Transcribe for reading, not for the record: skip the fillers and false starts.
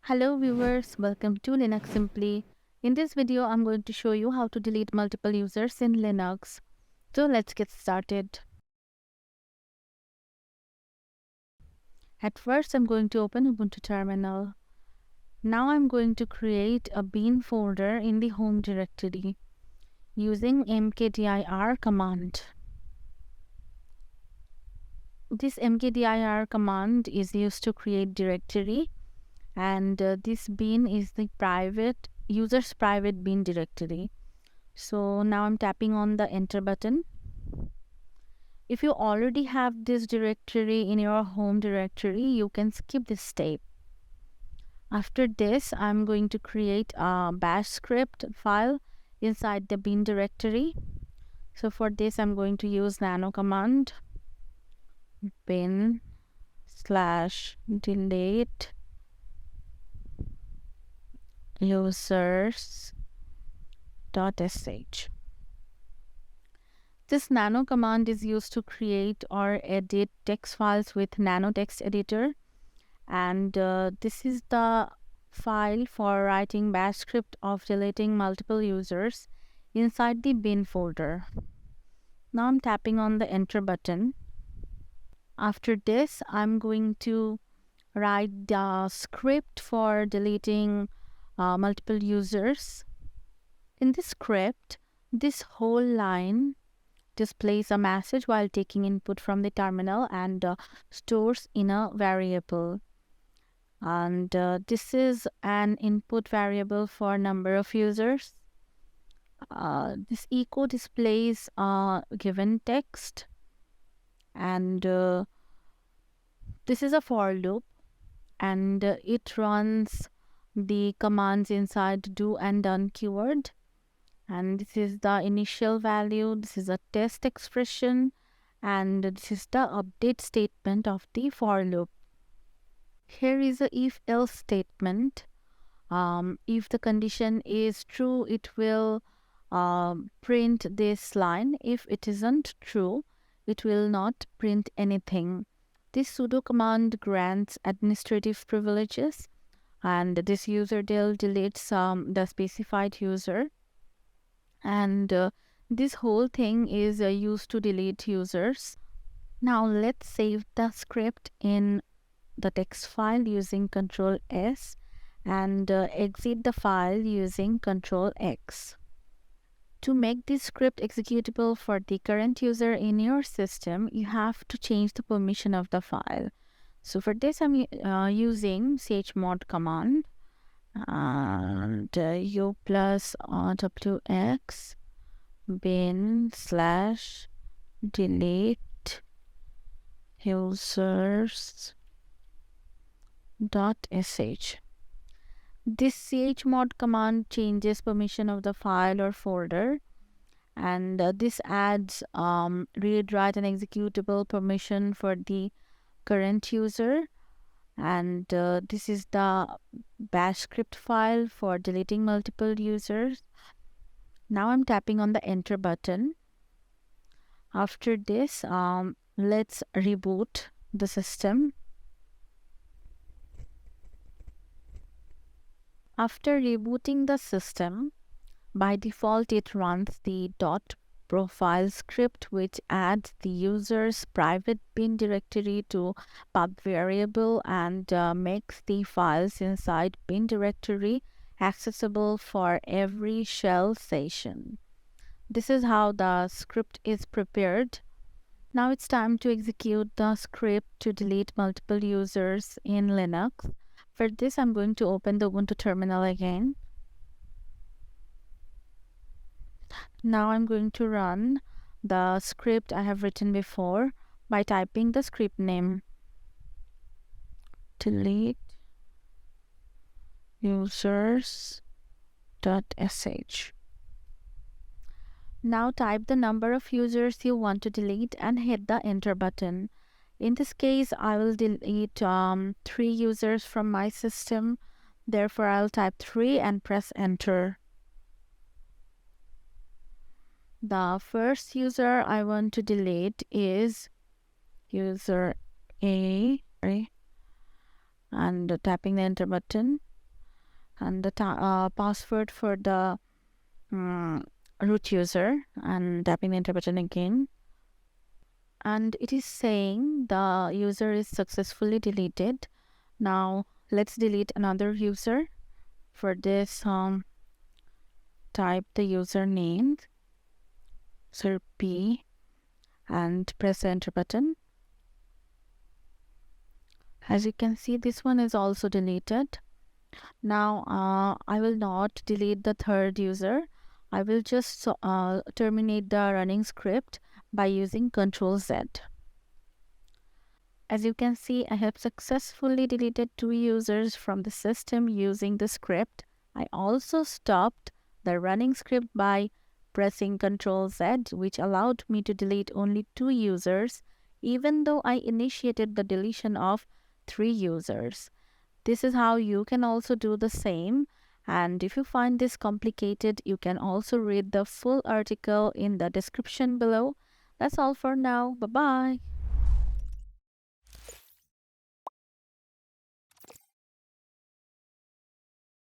Hello viewers, welcome to LinuxSimply. In this video, I'm going to show you how to delete multiple users in Linux. So let's get started. At first, I'm going to open Ubuntu terminal. Now I'm going to create a bin folder in the home directory using mkdir command. This mkdir command is used to create directory, and this bin is the user's private bin directory. So now I'm tapping on the enter button. If you already have this directory in your home directory, you can skip this step. After this, I'm going to create a bash script file inside the bin directory. So for this, I'm going to use nano command bin/delete users.sh. This nano command is used to create or edit text files with nano text editor, and this is the file for writing bash script of deleting multiple users inside the bin folder. Now I'm tapping on the enter button. After this, I'm going to write the script for deleting multiple users. In this script, this whole line displays a message while taking input from the terminal and stores in a variable. And this is an input variable for number of users. This echo displays a given text, and this is a for loop, and it runs the commands inside do and done keyword. And this is the initial value, this is a test expression, and this is the update statement of the for loop. Here is a if-else statement. If the condition is true, it will print this line. If it isn't true, it will not print anything. This sudo command grants administrative privileges, and this userdel deletes the specified user. And this whole thing is used to delete users. Now let's save the script in the text file using Ctrl S and exit the file using Ctrl X. To make this script executable for the current user in your system, you have to change the permission of the file. So for this, I'm using chmod command and u plus wx bin/delete users.sh. This chmod command changes permission of the file or folder, and this adds read, write, and executable permission for the current user. And this is the bash script file for deleting multiple users. Now I'm tapping on the enter button. After this, let's reboot the system. After rebooting the system, by default it runs the .profile script, which adds the user's private bin directory to pub variable and makes the files inside bin directory accessible for every shell session. This is how the script is prepared. Now it's time to execute the script to delete multiple users in Linux. For this, I'm going to open the Ubuntu terminal again. Now I'm going to run the script I have written before by typing the script name. Delete users.sh. Now type the number of users you want to delete and hit the enter button. In this case, I will delete 3 users from my system. Therefore, I'll type 3 and press enter. The first user I want to delete is user A, and tapping the enter button. and the password for the root user, and tapping the enter button again. And it is saying the user is successfully deleted. Now let's delete another user. For this, type the username Sylvie and press the enter button. As you can see, this one is also deleted. Now I will not delete the third user. I will just terminate the running script by using Ctrl Z. As you can see, I have successfully deleted 2 users from the system using the script. I also stopped the running script by pressing Ctrl Z, which allowed me to delete only 2 users, even though I initiated the deletion of 3 users. This is how you can also do the same. And if you find this complicated, you can also read the full article in the description below. That's all for now. Bye-bye.